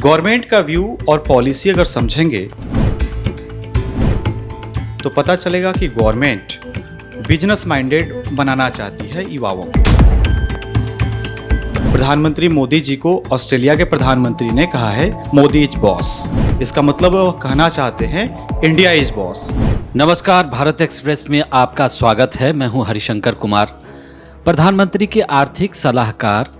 Government का view और policy अगर समझेंगे तो पता चलेगा कि गवर्नमेंट बिजनेस माइंडेड बनाना चाहती है युवाओं को। प्रधानमंत्री मोदी जी को ऑस्ट्रेलिया के प्रधानमंत्री ने कहा है मोदी इज बॉस। इसका मतलब वो कहना चाहते हैं इंडिया इज बॉस। नमस्कार, भारत एक्सप्रेस में आपका स्वागत है। मैं हूं हरिशंकर कुमार। प्रधानमंत्री के आर्थिक सलाहकार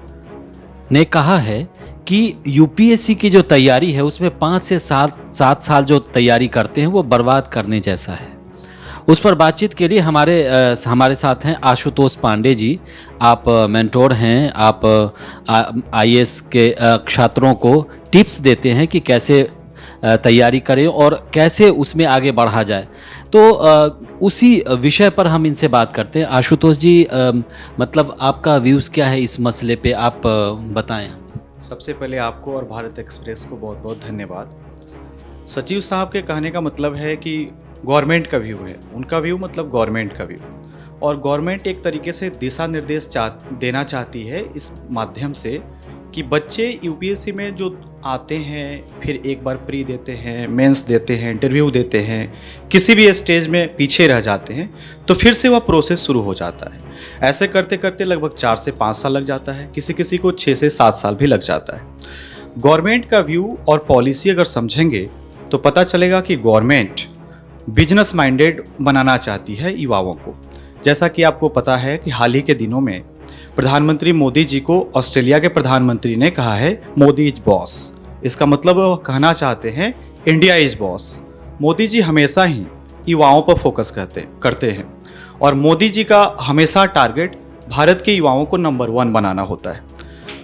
ने कहा है कि यूपीएससी की जो तैयारी है उसमें 5 से 7 साल जो तैयारी करते हैं वो बर्बाद करने जैसा है। उस पर बातचीत के लिए हमारे साथ हैं आशुतोष पांडे जी। आप मेंटोर हैं, आप आईएएस के छात्रों को टिप्स देते हैं कि कैसे तैयारी करें और कैसे उसमें आगे बढ़ा जाए। तो उसी विषय पर हम इनसे बात करते हैं। आशुतोष जी, मतलब आपका व्यूज़ क्या है इस मसले पे, आप बताएं। सबसे पहले आपको और भारत एक्सप्रेस को बहुत बहुत धन्यवाद। सचिव साहब के कहने का मतलब है कि गवर्नमेंट का व्यू है, उनका व्यू मतलब गवर्नमेंट का व्यू, और गवर्नमेंट एक तरीके से दिशा निर्देश देना चाहती है इस माध्यम से कि बच्चे यूपीएससी में जो आते हैं, फिर एक बार प्री देते हैं, मेंस देते हैं, इंटरव्यू देते हैं, किसी भी स्टेज में पीछे रह जाते हैं तो फिर से वह प्रोसेस शुरू हो जाता है। ऐसे करते करते लगभग 4 से 5 साल लग जाता है, किसी किसी को 6 से 7 साल भी लग जाता है। गवर्नमेंट का व्यू और पॉलिसी अगर समझेंगे तो पता चलेगा कि गवर्नमेंट बिजनेस माइंडेड बनाना चाहती है युवाओं को। जैसा कि आपको पता है कि हाल ही के दिनों में प्रधानमंत्री मोदी जी को ऑस्ट्रेलिया के प्रधानमंत्री ने कहा है मोदी इज बॉस। इसका मतलब वो कहना चाहते हैं India is boss. Modi ji हमेशा ही युवाओं पर फोकस करते हैं और मोदी जी का हमेशा टारगेट भारत के युवाओं को नंबर 1 बनाना होता है।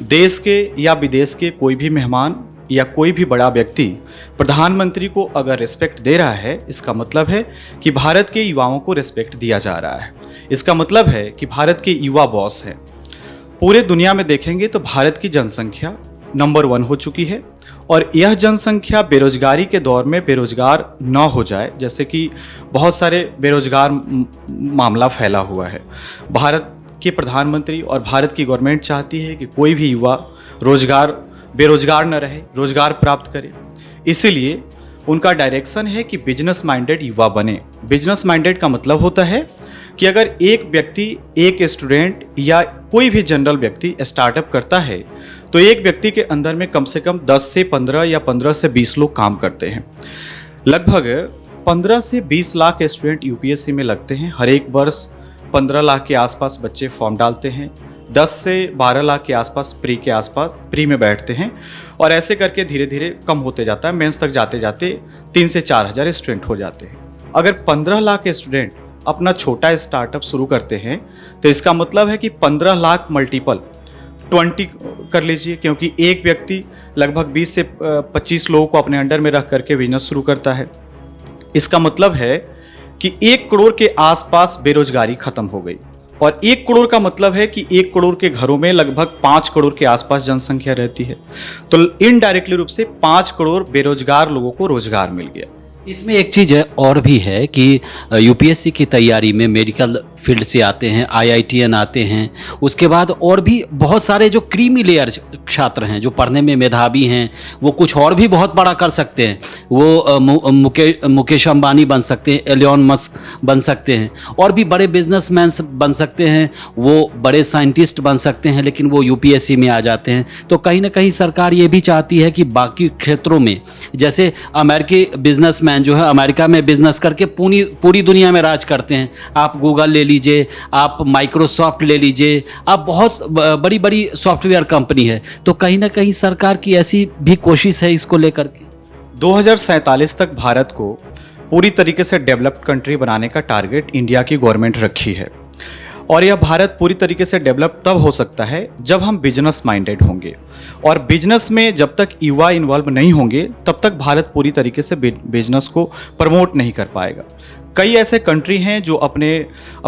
देश के या विदेश के कोई भी मेहमान या कोई भी बड़ा व्यक्ति प्रधानमंत्री को अगर रिस्पेक्ट दे रहा है, इसका मतलब है कि भारत के युवाओं को रिस्पेक्ट दिया जा रहा है। इसका मतलब है कि भारत के युवा बॉस है। पूरे दुनिया में देखेंगे तो भारत की जनसंख्या नंबर 1 हो चुकी है और यह जनसंख्या बेरोजगारी के दौर में बेरोजगार न हो जाए, जैसे कि बहुत सारे बेरोजगार मामला फैला हुआ है। भारत के प्रधानमंत्री और भारत की गवर्नमेंट चाहती है कि कोई भी युवा बेरोजगार न रहे, रोजगार प्राप्त करे। इसीलिए उनका डायरेक्शन है कि बिजनेस माइंडेड युवा बने। बिजनेस माइंडेड का मतलब होता है कि अगर एक व्यक्ति, एक स्टूडेंट या कोई भी जनरल व्यक्ति स्टार्टअप करता है तो एक व्यक्ति के अंदर में कम से कम 10 से 15 या 15 से 20 लोग काम करते हैं। लगभग 15 से 20 लाख स्टूडेंट यूपीएससी में लगते हैं। हर एक वर्ष 15 लाख के आसपास बच्चे फॉर्म डालते हैं। 10 से 12 लाख के आसपास प्री में बैठते हैं और ऐसे करके धीरे धीरे कम होते जाता है। मेंस तक जाते जाते 3 से 4 हज़ार स्टूडेंट हो जाते हैं। अगर 15 लाख स्टूडेंट अपना छोटा स्टार्टअप शुरू करते हैं तो इसका मतलब है कि 15 लाख मल्टीपल 20 कर लीजिए, क्योंकि एक व्यक्ति लगभग 20 से 25 लोगों को अपने अंडर में रख करके बिजनेस शुरू करता है। इसका मतलब है कि 1 करोड़ के आसपास बेरोजगारी खत्म हो गई और 1 करोड़ का मतलब है कि 1 करोड़ के घरों में लगभग 5 करोड़ के आसपास जनसंख्या रहती है। तो इनडायरेक्टली रूप से 5 करोड़ बेरोजगार लोगों को रोजगार मिल गया। इसमें एक चीज़ है और भी है कि यूपीएससी की तैयारी में मेडिकल फील्ड से आते हैं, आईआईटीएन आते हैं, उसके बाद और भी बहुत सारे जो क्रीमी लेयर छात्र हैं जो पढ़ने में मेधावी हैं, वो कुछ और भी बहुत बड़ा कर सकते हैं। वो मुकेश अंबानी बन सकते हैं, एलोन मस्क बन सकते हैं, और भी बड़े बिजनेसमैन बन सकते हैं, वो बड़े साइंटिस्ट बन सकते हैं, लेकिन वो यूपीएससी में आ जाते हैं। तो कहीं ना कहीं सरकार ये भी चाहती है कि बाकी क्षेत्रों में, जैसे अमेरिकी बिजनेसमैन जो है अमेरिका में बिजनेस करके पूरी दुनिया में राज करते हैं। आप गूगल ले लीजिए, आप माइक्रोसॉफ्ट ले लीजिए, आप बहुत बड़ी बड़ी सॉफ्टवेयर कंपनी है। तो कहीं ना कहीं सरकार की ऐसी भी कोशिश है इसको लेकर के। 2047 तक भारत को पूरी तरीके से डेवलप्ड कंट्री बनाने का टारगेट इंडिया की गवर्नमेंट रखी है और यह भारत पूरी तरीके से डेवलप तब हो सकता है जब हम बिजनेस माइंडेड होंगे, और बिजनेस में जब तक युवा इन्वॉल्व नहीं होंगे तब तक भारत पूरी तरीके से बिजनेस को प्रमोट नहीं कर पाएगा। कई ऐसे कंट्री हैं जो अपने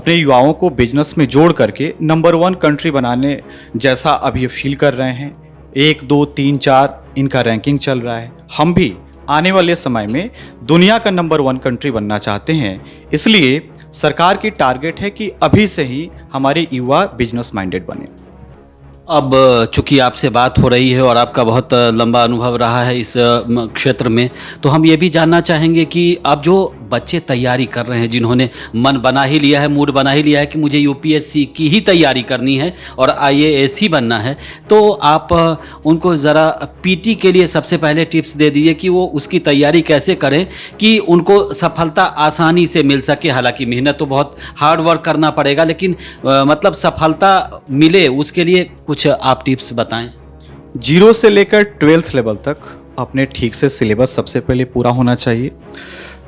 युवाओं को बिजनेस में जोड़ करके नंबर 1 कंट्री बनाने जैसा अभी फील कर रहे हैं। 1, 2, 3, 4 इनका रैंकिंग चल रहा है। हम भी आने वाले समय में दुनिया का नंबर 1 कंट्री बनना चाहते हैं। इसलिए सरकार की टारगेट है कि अभी से ही हमारे युवा बिजनेस माइंडेड बने। अब चूंकि आपसे बात हो रही है और आपका बहुत लंबा अनुभव रहा है इस क्षेत्र में, तो हम ये भी जानना चाहेंगे कि अब जो बच्चे तैयारी कर रहे हैं, जिन्होंने मन बना ही लिया है, मूड बना ही लिया है कि मुझे यूपीएससी की ही तैयारी करनी है और आईएएस ही बनना है, तो आप उनको ज़रा पीटी के लिए सबसे पहले टिप्स दे दीजिए कि वो उसकी तैयारी कैसे करें कि उनको सफलता आसानी से मिल सके। हालांकि मेहनत तो बहुत हार्ड वर्क करना पड़ेगा, लेकिन मतलब सफलता मिले उसके लिए कुछ आप टिप्स बताएं। 0 से लेकर 12th लेवल तक अपने ठीक से सिलेबस सबसे पहले पूरा होना चाहिए।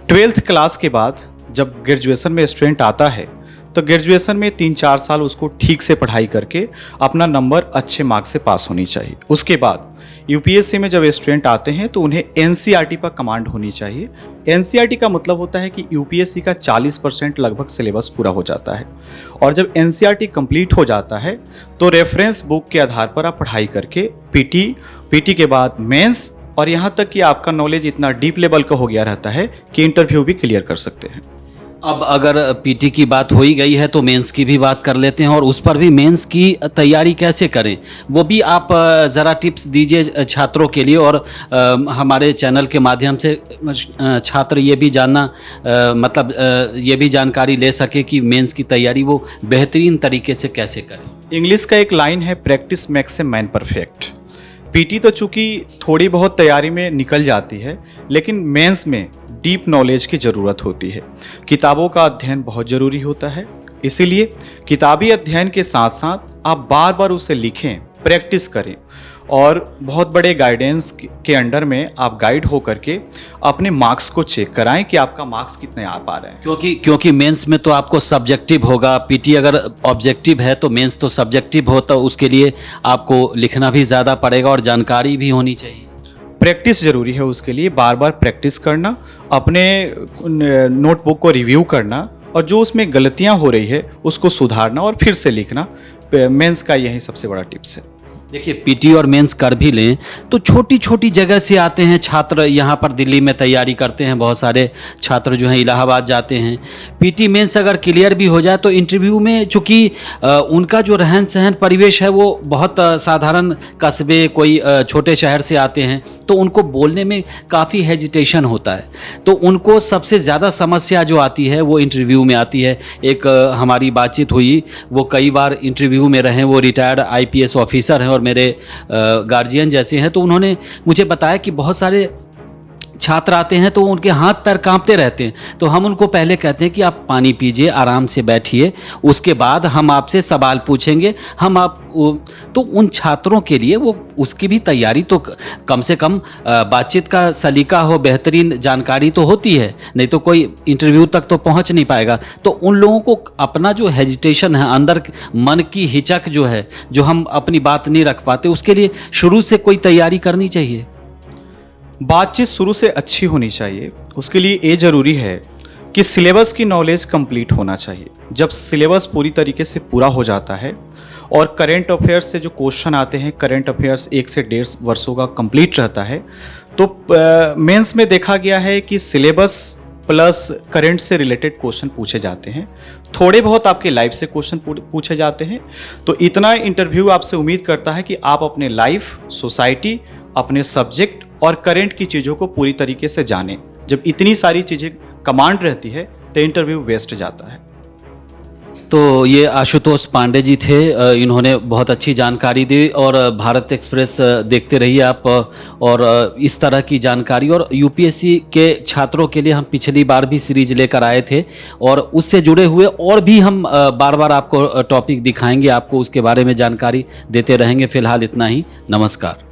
12th क्लास के बाद जब ग्रेजुएशन में स्टूडेंट आता है तो ग्रेजुएशन में 3-4 साल उसको ठीक से पढ़ाई करके अपना नंबर अच्छे मार्क्स से पास होनी चाहिए। उसके बाद यूपीएससी में जब स्टूडेंट आते हैं तो उन्हें एनसीईआरटी पर कमांड होनी चाहिए। एनसीईआरटी का मतलब होता है कि यूपीएससी का 40% लगभग सिलेबस पूरा हो जाता है, और जब एनसीईआरटी कंप्लीट हो जाता है तो रेफरेंस बुक के आधार पर आप पढ़ाई करके पीटी के बाद मेंस, और यहाँ तक कि आपका नॉलेज इतना डीप लेवल का हो गया रहता है कि इंटरव्यू भी क्लियर कर सकते हैं। अब अगर पीटी की बात हो ही गई है तो मेंस की भी बात कर लेते हैं, और उस पर भी मेंस की तैयारी कैसे करें वो भी आप ज़रा टिप्स दीजिए छात्रों के लिए, और हमारे चैनल के माध्यम से छात्र ये भी जानना ये भी जानकारी ले सके कि मेंस की तैयारी वो बेहतरीन तरीके से कैसे करें। इंग्लिश का एक लाइन है, practice makes a man perfect. PT तो चूंकि थोड़ी बहुत तैयारी में निकल जाती है, लेकिन मेंस में डीप नॉलेज की ज़रूरत होती है। किताबों का अध्ययन बहुत ज़रूरी होता है, इसीलिए किताबी अध्ययन के साथ साथ आप बार बार उसे लिखें, प्रैक्टिस करें, और बहुत बड़े गाइडेंस के अंडर में आप गाइड हो करके अपने मार्क्स को चेक कराएं कि आपका मार्क्स कितने आ पा रहे हैं। क्योंकि मेंस में तो आपको सब्जेक्टिव होगा, पीटी अगर ऑब्जेक्टिव है तो मेंस तो सब्जेक्टिव हो, तो उसके लिए आपको लिखना भी ज़्यादा पड़ेगा और जानकारी भी होनी चाहिए। प्रैक्टिस ज़रूरी है, उसके लिए बार बार प्रैक्टिस करना, अपने नोटबुक को रिव्यू करना, और जो उसमें गलतियां हो रही है उसको सुधारना और फिर से लिखना। मेंस का यही सबसे बड़ा टिप्स है। देखिए, पीटी और मेंस कर भी लें तो छोटी छोटी जगह से आते हैं छात्र, यहाँ पर दिल्ली में तैयारी करते हैं, बहुत सारे छात्र जो हैं इलाहाबाद जाते हैं। पीटी मेंस अगर क्लियर भी हो जाए तो इंटरव्यू में चूँकि उनका जो रहन सहन परिवेश है वो बहुत साधारण कस्बे, कोई छोटे शहर से आते हैं, तो उनको बोलने में काफ़ी हेजिटेशन होता है। तो उनको सबसे ज़्यादा समस्या जो आती है वो इंटरव्यू में आती है। एक हमारी बातचीत हुई, वो कई बार इंटरव्यू में रहे, वो रिटायर्ड आईपीएस ऑफिसर हैं और मेरे गार्जियन जैसे हैं, तो उन्होंने मुझे बताया कि बहुत सारे छात्र आते हैं तो उनके हाथ पैर कांपते रहते हैं, तो हम उनको पहले कहते हैं कि आप पानी पीजिए, आराम से बैठिए, उसके बाद हम आपसे सवाल पूछेंगे। तो उन छात्रों के लिए वो उसकी भी तैयारी तो कम से कम बातचीत का सलीका हो, बेहतरीन जानकारी तो होती है, नहीं तो कोई इंटरव्यू तक तो पहुंच नहीं पाएगा। तो उन लोगों को अपना जो हेजिटेशन है, अंदर मन की हिचक जो है, जो हम अपनी बात नहीं रख पाते, उसके लिए शुरू से कोई तैयारी करनी चाहिए। बातचीत शुरू से अच्छी होनी चाहिए। उसके लिए ये ज़रूरी है कि सिलेबस की नॉलेज कंप्लीट होना चाहिए। जब सिलेबस पूरी तरीके से पूरा हो जाता है और करंट अफेयर्स से जो क्वेश्चन आते हैं, करंट अफेयर्स 1 से 1.5 वर्षों का कंप्लीट रहता है, तो मेंस में देखा गया है कि सिलेबस प्लस करंट से रिलेटेड क्वेश्चन पूछे जाते हैं, थोड़े बहुत आपके लाइफ से क्वेश्चन पूछे जाते हैं। तो इतना इंटरव्यू आपसे उम्मीद करता है कि आप अपने लाइफ, सोसाइटी, अपने सब्जेक्ट और करंट की चीज़ों को पूरी तरीके से जानें। जब इतनी सारी चीज़ें कमांड रहती है तो इंटरव्यू वेस्ट जाता है। तो ये आशुतोष पांडे जी थे, इन्होंने बहुत अच्छी जानकारी दी, और भारत एक्सप्रेस देखते रहिए आप, और इस तरह की जानकारी, और यूपीएससी के छात्रों के लिए हम पिछली बार भी सीरीज लेकर आए थे, और उससे जुड़े हुए और भी हम बार बार आपको टॉपिक दिखाएंगे, आपको उसके बारे में जानकारी देते रहेंगे। फिलहाल इतना ही, नमस्कार।